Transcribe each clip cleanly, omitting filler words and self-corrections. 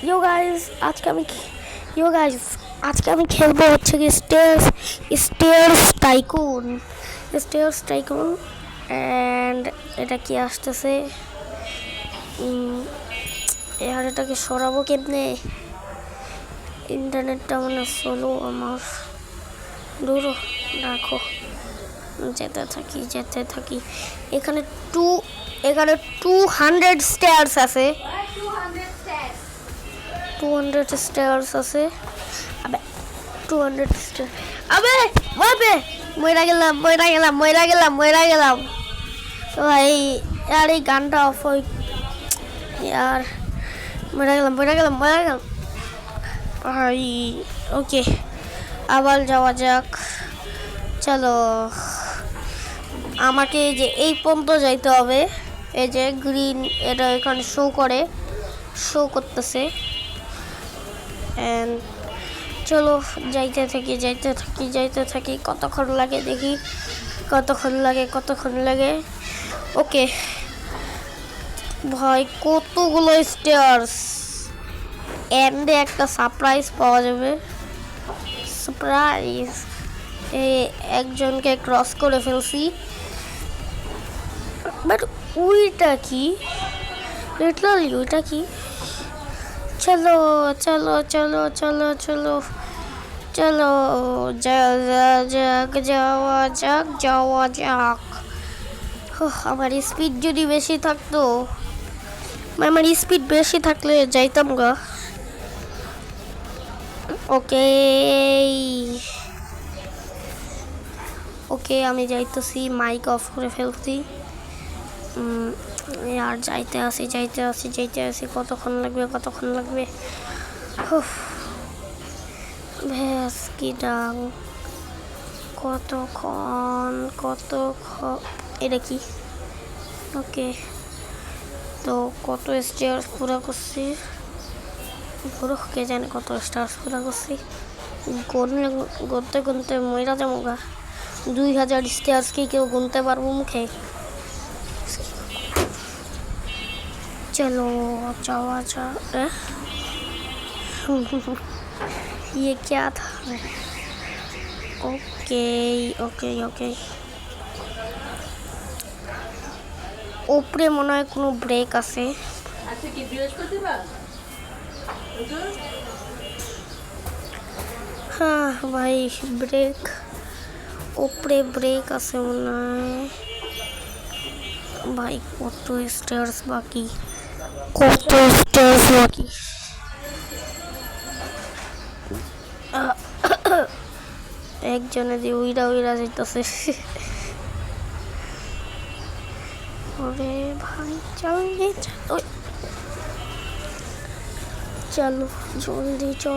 ইয়ো guys আজকে আমি খেলবো হচ্ছে কি স্টেয়ার্স টাইকুন অ্যান্ড এটা কি আসতেছে আর এটাকে সরাবো কেমনে ইন্টারনেটটা মানে স্লো আমার দূর রাখো যেতে থাকি এখানে 200 স্টেয়ার্স আছে 200 স্টেয়ার্স আছে আবে 200 স্টেয়ার আবে বাবে মইরা গেলাম ভাই यार এই গানটা অফ হই यार মইরা গেলাম ভাই ওকে আবার যাওয়া যাক চলো আমাকে যে এই পর্যন্ত যাইতে হবে এই যে গ্রিন এটা এখানে শো করতেছে এন্ড চলো যাইতে থাকি কতক্ষণ লাগে দেখি কতক্ষণ লাগে ওকে ভাই কতগুলো স্টেয়ার্স এন্ডে একটা সারপ্রাইজ পাওয়া যাবে সারপ্রাইজ একজনকে ক্রস করে ফেলছি বাট ওইটা কি লিটারালি ওইটা কি চলো যাওয়া যাক আমার স্পিড যদি বেশি থাকতো আমার স্পিড বেশি থাকলে যাইতাম গা ওকে আমি যাইতেছি মাইক অফ করে ফেলছি আর যাইতে আসি কতক্ষণ লাগবে ভ্যাস কি ডাং কতক্ষণ এটা কি ওকে তো কত স্টেয়ার্স পুরো করছি কে জানে কত স্টেয়ার্স পুরো করছি গুনতে মইরা যাবো গা 2000 স্টেয়ার্স কি কেউ গুনতে পারবো মুখে चलो जावा ये क्या था ओके উপরে মনে হয় কোনো ব্রেক আছে আচ্ছা কি বৃহস্পতিবার হ্যাঁ ভাই উপরে ব্রেক আছে মনে হয় ভাই কত স্টেয়ার্স বাকি একজনে দিয়ে উইরা যাইতেছে ওরে ভাই চলো জলদি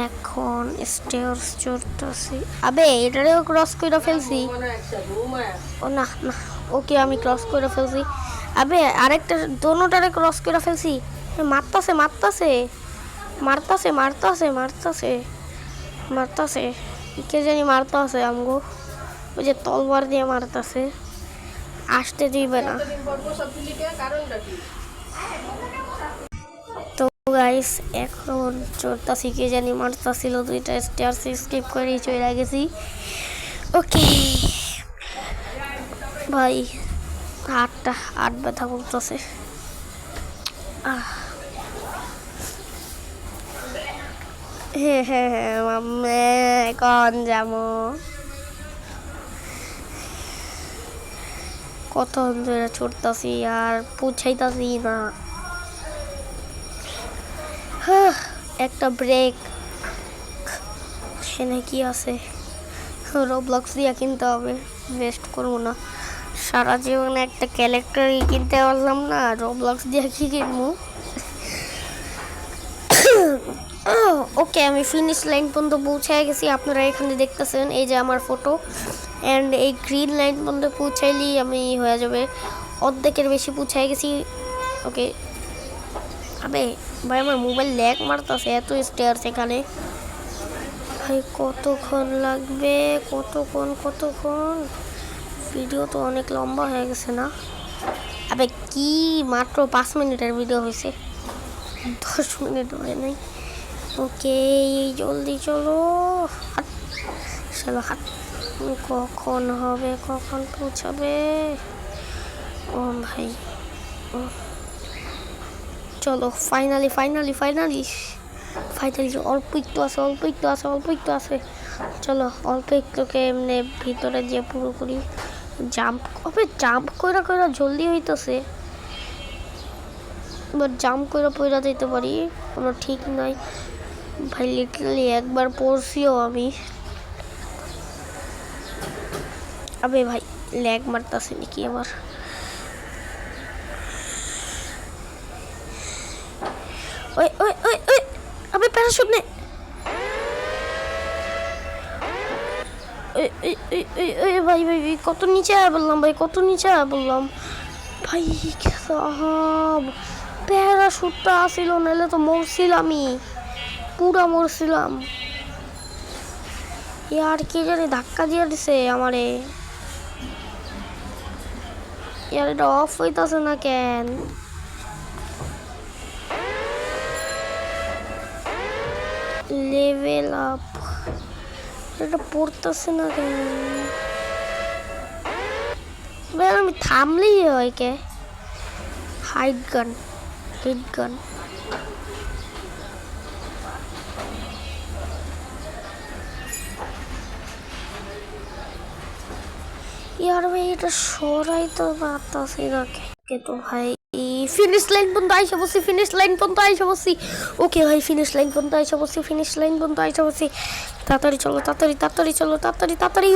এখন স্টেয়ার্স চড়তেছি আবে এটারেও ক্রস করে ফেলছি ও না ওকে আমি ক্রস করে ফেলছি আবে আরেকটা দোনোটারে ক্রস করে ফেলছি মারতাছে কে জানি মারতাছে আমগো ওই যে তলবার দিয়ে মারতাছে আসতে দিবে না তো গাইস এখন চড়তাছি কে জানি মারতাছিল দুইটা স্টেয়ার্স স্কিপ করে চলে গেছি ওকে ভাই হাত ব্যথা করতেছে হ্যাঁ মাম্মে কখন যাবো কত ধরে ছুটতাছি আর পৌঁছাইতাছি না একটা ব্রেক সেখানে কি আছে রোবলক্স দিয়ে কিনতে হবে ওয়েস্ট করবো না সারা জীবনে একটা ক্যারেক্টারই কিনতে পারলাম না রোবলক্স দিয়ে কি কিনবো ওকে আমি ফিনিশ লাইন পর্যন্ত পৌঁছে গেছি আপনারা এখানে দেখতেছেন এই যে আমার ফটো এন্ড এই গ্রিন লাইন পর্যন্ত পৌঁছাইলেই আমি হয়ে যাবে অর্ধেকের বেশি পৌঁছায় গেছি। ওকে আবে ভাই আমার মোবাইল ল্যাগ মারতেছে, এত স্টেয়ার্স এখানে ভাই। কতক্ষণ লাগবে, কতক্ষণ ভিডিও তো অনেক লম্বা হয়ে গেছে না? আবে কি মাত্র 5 মিনিটের ভিডিও হয়েছে, 10 মিনিট হয় নাই। ওকে জলদি চলো, চলো হাট। কখন হবে, কখন পৌঁছাবে? ও ভাই চলো ফাইনালি অল্প একটু আছে। চলো অল্প একটুকে এমনি ভিতরে যে পুরোপুরি জাম্প কইরা জলদি হইতেছে, বাট জাম্প কইরা পইরা যেতে পারি কোনো ঠিক নাই ভাই। লিটারালি একবার পড়ছিও আমি। আবে ভাই ল্যাগ মারতেছে নাকি আবার? ওই আবে প্যারাশুট নে। ভাই কত নিচে বললাম ভাই, ভাই প্যারাশুটটা আসিল, নাহলে তো মরছিলামই, পুরা মরছিলাম। ইয়ার কে জানি ধাক্কা দিয়ে দিছে আমারে। ইয়ার এটা অফ হইতাছে না কেন? লেভেল আপ এটা পড়তেছে না কেন? আমি থামলেই হয় কে? হিট গান यार भाई এটা সরাই তো পারতাছি না কে তো ভাই। ফিনিশ লাইন পর্যন্ত আইসা বসছি। ওকে ভাই ফিনিশ লাইন পর্যন্ত আইসা বসছি। তাড়াতাড়ি চলো।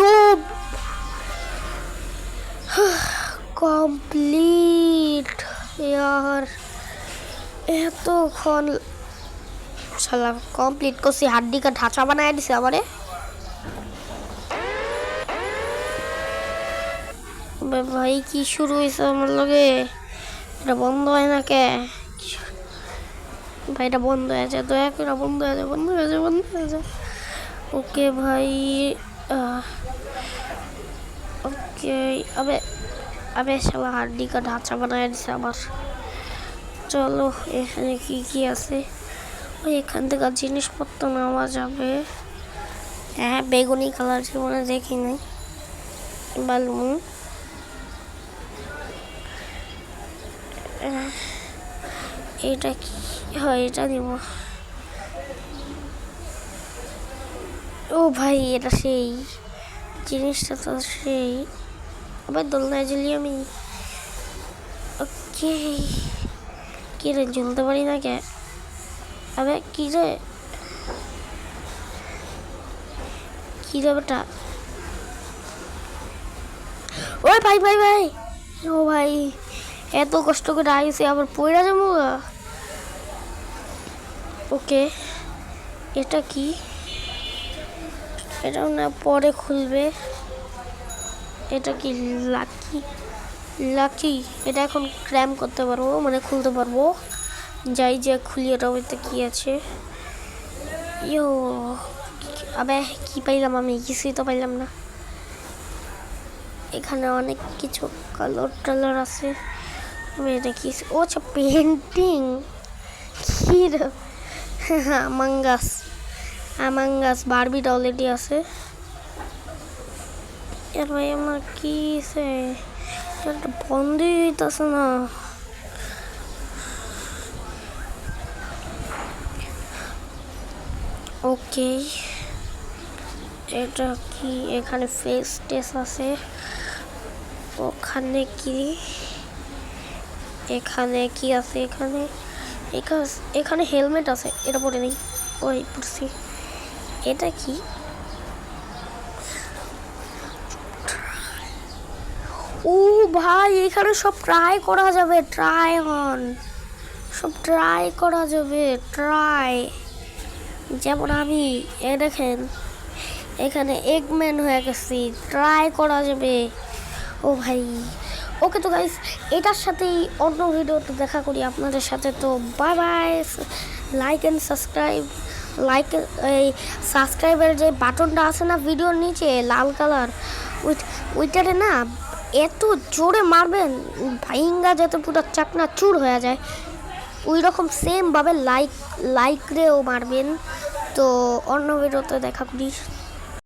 ও কমপ্লিট यार, এতক্ষণ শালা কমপ্লিট করছি, হাড্ডি কা ঢাঁচা বানায় দিছে আমারে। ভাই কি শুরু হয়েছে আমার লগে? এটা বন্ধ হয় না কে ভাই? এটা বন্ধ হয়ে যায়, দয়া করে বন্ধ হয়ে যায়। ওকে ভাই ওকে আবে শালা হাড্ডি কা ঢাঁচা বানায় দিছে আবার। চলো এখানে কি আছে? ওই এখান থেকে জিনিসপত্র নেওয়া যাবে। হ্যাঁ বেগুনি কালার জীবনে দেখি নাই। বালুন এটা কি হয়? এটা নিব। ও ভাই এটা সেই জিনিসটা তো সেই। আবার দোলনায় ঝুলি আমি। ওকে কি রে ঝুলতে পারি না কে? আবে কি রে বেটা? ওই ভাই ও ভাই এত কষ্ট করে আইসি আবার পয়রা যাবো। ওকে এটা কি? এটাও না পরে খুলবে। এটা কি লাকি? এটা এখন ক্র্যাম করতে পারবো, মানে খুলতে পারবো। যাই যে খুলি এটা ওইতে কি আছে? ইয়ো আবে কি পাইলাম আমি? কিছুই তো পাইলাম না। এখানে অনেক কিছু কালার আছে। এটা কি? ও আচ্ছা পেন্টিং। কি রে? আমাঙ্গাস বারবিটা অলরেডি আছে। এর ভাই আমার কি এটা বন্ধই হইতেছে না। ওকে এটা কি? এখানে ফেস টেস আছে। ওখানে কি? এখানে কি আছে? এখানে হেলমেট আছে, এটা পরে নেই। ওই পড়ছি। এটা কি? ও ভাই এখানে সব ট্রাই করা যাবে, যেমন আমি দেখেন এখানে এগম্যান হয়ে গেছি, ট্রাই করা যাবে। ও ভাই ওকে তো গাইস, এটার সাথেই অন্য ভিডিওতে দেখা করি আপনাদের সাথে। তো bye bye. Like and subscribe, like এই সাবস্ক্রাইবের যে বাটনটা আছে না ভিডিওর নিচে লাল কালার, ওইটারে না এত জোরে মারবেন ভাইঙ্গা যাতে পুরো চাকনা চুর হয়ে যায়, ওই রকম সেমভাবে লাইক রেও মারবেন। তো অন্য ভিডিওতে দেখা করি।